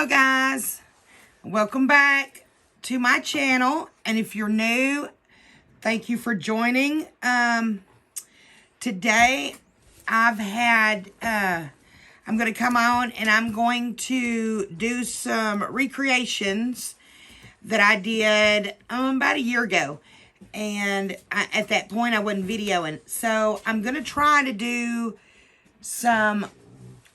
Hello guys, welcome back to my channel, and if you're new, thank you for joining. Today I'm going to come on and I'm going to do some recreations that I did about a year ago, and at that point I wasn't videoing, so I'm going to try to do some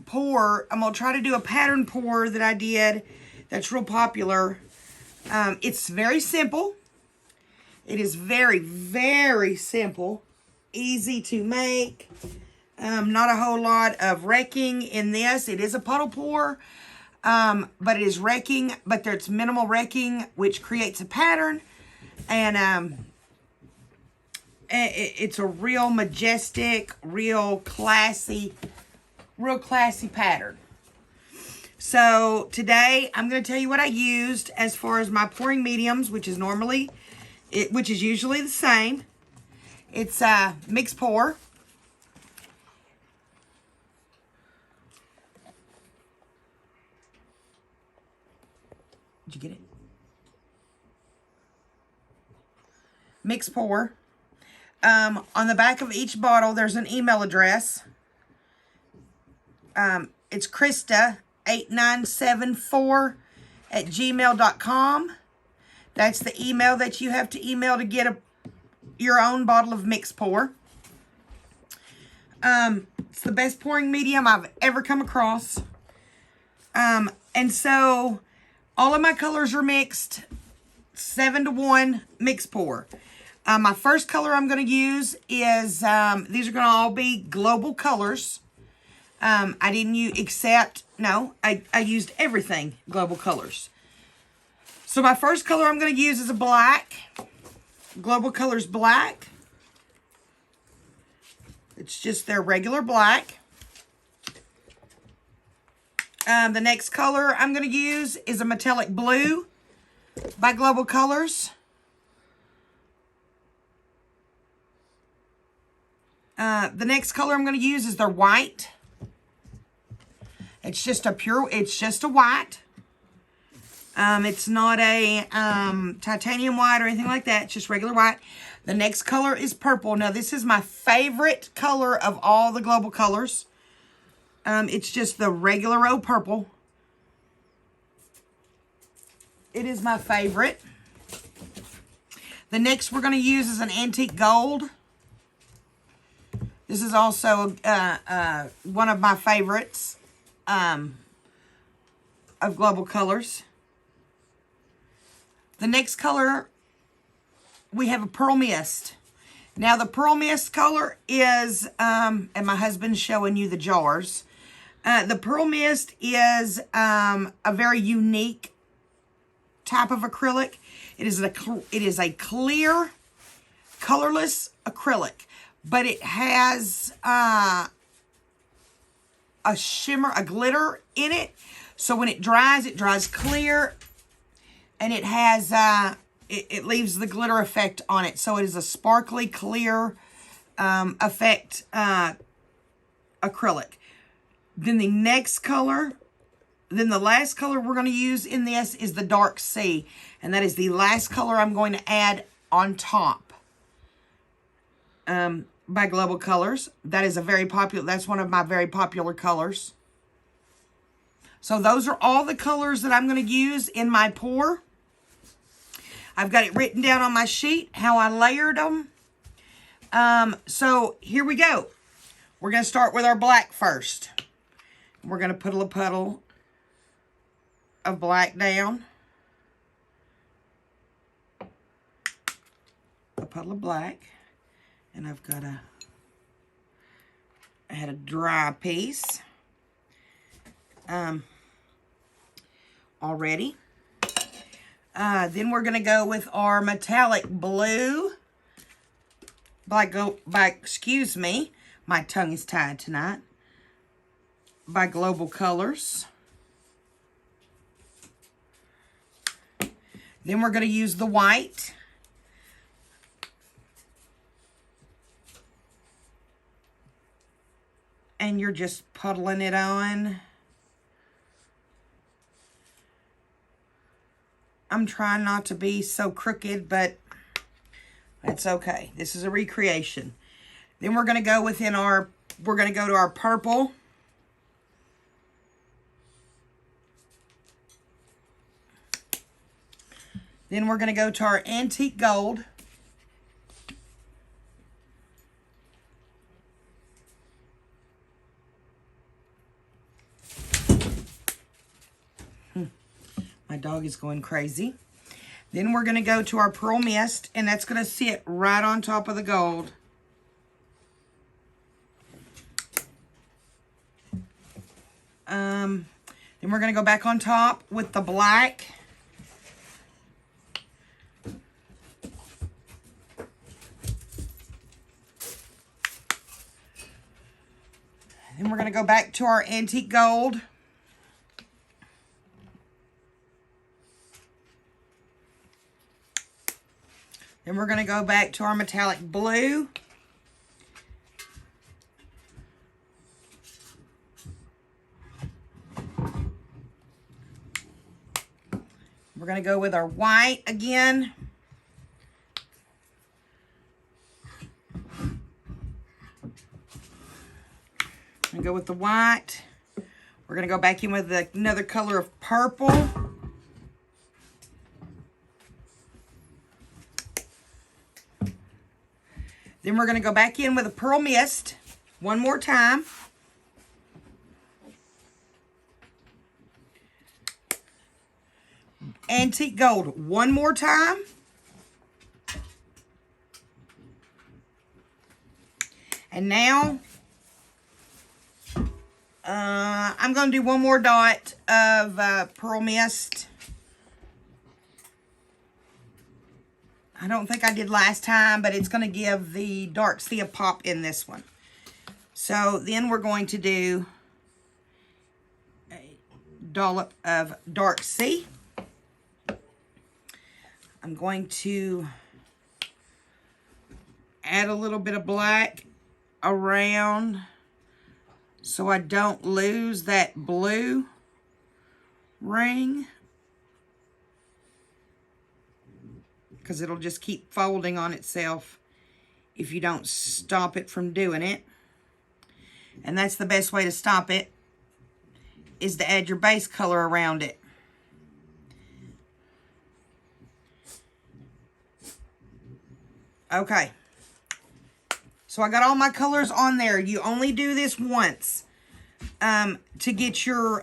pour. I'm going to try to do a pattern pour that I did that's real popular. It's very simple. It is very, very simple. Easy to make. Not a whole lot of wrecking in this. It is a puddle pour, but it is wrecking, but there's minimal wrecking, which creates a pattern. And it's a real majestic, real classy pattern. So today I'm going to tell you what I used as far as my pouring mediums, which is usually the same. It's mixed pour. Did you get it? Mixed pour. On the back of each bottle there's an email address. It's Krista8974@gmail.com. That's the email that you have to email to get your own bottle of mixed pour. It's the best pouring medium I've ever come across. And so all of my colors are mixed 7-to-1 mixed pour. My first color I'm going to use is, these are going to all be global colors. I didn't use, I used everything global colors. So my first color I'm going to use is a black. Global colors black. It's just their regular black. The next color I'm going to use is a metallic blue by Global Colors. The next color I'm going to use is their white. It's just a white. It's not a titanium white or anything like that. It's just regular white. The next color is purple. Now, this is my favorite color of all the Global Colors. It's just the regular old purple. It is my favorite. The next we're going to use is an antique gold. This is also one of my favorites of Global Colors. The next color, we have a Pearl Mist. Now, the Pearl Mist color is, and my husband's showing you the jars. The Pearl Mist is a very unique type of acrylic. It is a clear, colorless acrylic, but it has a shimmer, a glitter in it. So when it dries clear, and it has it leaves the glitter effect on it. So it is a sparkly, clear effect acrylic. Then the next color, then the last color we're going to use in this is the dark sea, and that is the last color I'm going to add on top. By Global Colors. That is that's one of my very popular colors. So those are all the colors that I'm going to use in my pour. I've got it written down on my sheet, how I layered them. So here we go. We're going to start with our black first. We're going to put a puddle of black down. A puddle of black. And I've got I had a dry piece already. Then we're going to go with our metallic blue excuse me, my tongue is tied tonight, by Global Colors. Then we're going to use the white. And you're just puddling it on. I'm trying not to be so crooked, but that's okay. This is a recreation. Then we're going to go within our, we're going to go to our purple. Then we're going to go to our antique gold. My dog is going crazy. Then we're going to go to our pearl mist, and that's going to sit right on top of the gold. Then we're going to go back on top with the black. Then we're going to go back to our antique gold. Then we're going to go back to our metallic blue. We're going to go with our white again. I'm going to go with the white. We're going to go back in with another color of purple. Then we're going to go back in with a pearl mist one more time. Antique gold one more time. And now I'm going to do one more dot of pearl mist. I don't think I did last time, but it's going to give the dark sea a pop in this one. So then we're going to do a dollop of dark sea. I'm going to add a little bit of black around so I don't lose that blue ring, because it'll just keep folding on itself if you don't stop it from doing it. And that's the best way to stop it, is to add your base color around it. Okay. So I got all my colors on there. You only do this once to get your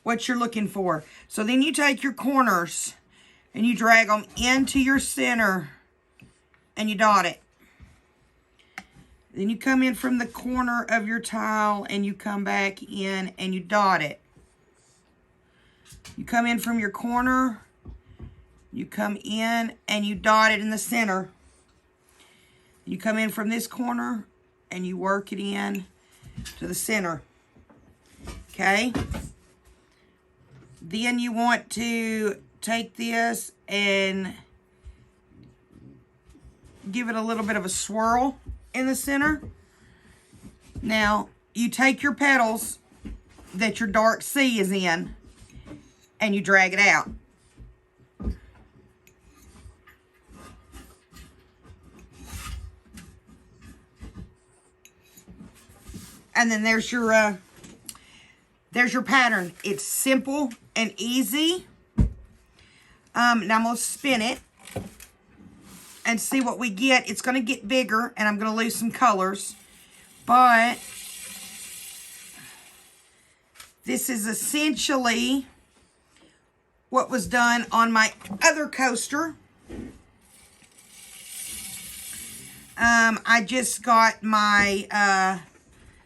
what you're looking for. So then you take your corners and you drag them into your center and you dot it. Then you come in from the corner of your tile and you come back in and you dot it. You come in from your corner, you come in and you dot it in the center. You come in from this corner and you work it in to the center. Okay? Then you want to take this and give it a little bit of a swirl in the center. Now, you take your petals that your dark sea is in and you drag it out. And then there's your pattern. It's simple and easy. Now I'm going to spin it and see what we get. It's going to get bigger and I'm going to lose some colors. But this is essentially what was done on my other coaster. I just got my...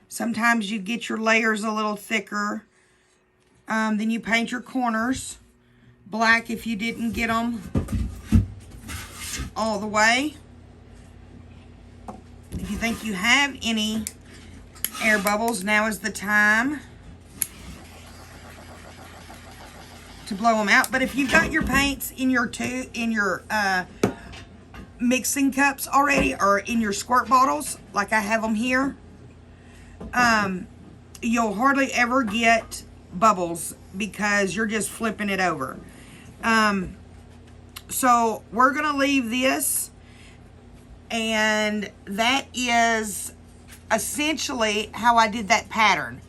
sometimes you get your layers a little thicker. Then you paint your corners black if you didn't get them all the way. If you think you have any air bubbles, now is the time to blow them out. But if you've got your paints in your mixing cups already, or in your squirt bottles, like I have them here, you'll hardly ever get bubbles because you're just flipping it over. So we're going to leave this, and that is essentially how I did that pattern.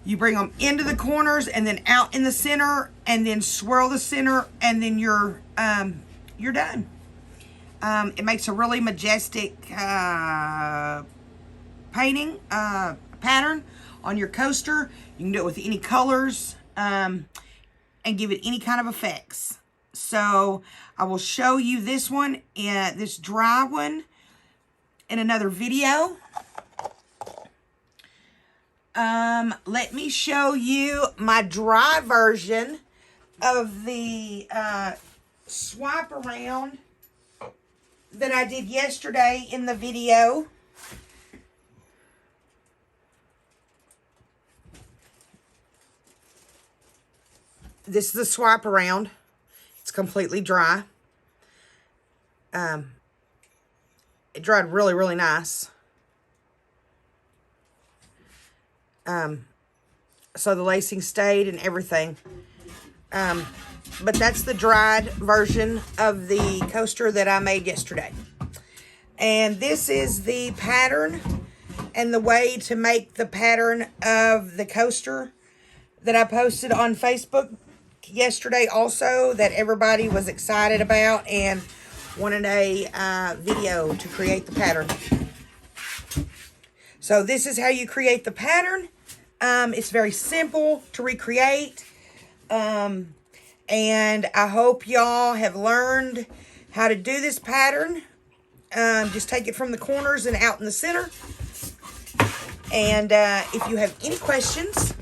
You bring them into the corners and then out in the center, and then swirl the center, and then you're done. It makes a really majestic painting pattern on your coaster. You can do it with any colors and give it any kind of effects. So I will show you this one, this dry one, in another video. Let me show you my dry version of the swipe around that I did yesterday in the video. This is the swipe around. It's completely dry. It dried really, really nice. So the lacing stayed and everything. But that's the dried version of the coaster that I made yesterday. And this is the pattern and the way to make the pattern of the coaster that I posted on Facebook yesterday also, that everybody was excited about and wanted a video to create the pattern. So this is how you create the pattern. It's very simple to recreate. And I hope y'all have learned how to do this pattern. Just take it from the corners and out in the center. And if you have any questions,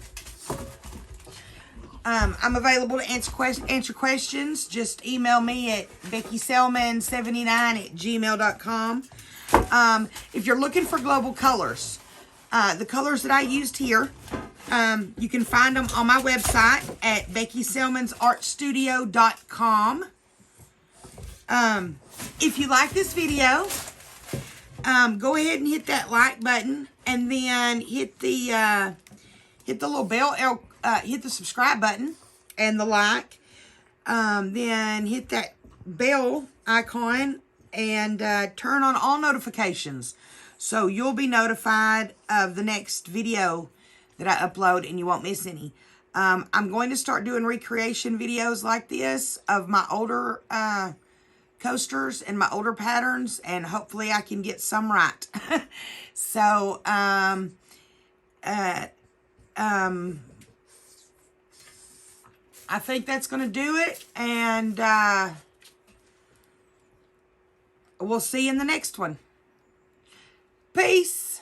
I'm available to answer questions. Just email me at beckyselman79@gmail.com. If you're looking for global colors, the colors that I used here, you can find them on my website at beckyselmansartstudio.com. If you like this video, go ahead and hit that like button, and then hit the little bell, hit the subscribe button and the like. Then hit that bell icon and turn on all notifications, so you'll be notified of the next video that I upload and you won't miss any. I'm going to start doing recreation videos like this of my older coasters and my older patterns, and hopefully I can get some right. So I think that's going to do it, and we'll see you in the next one. Peace.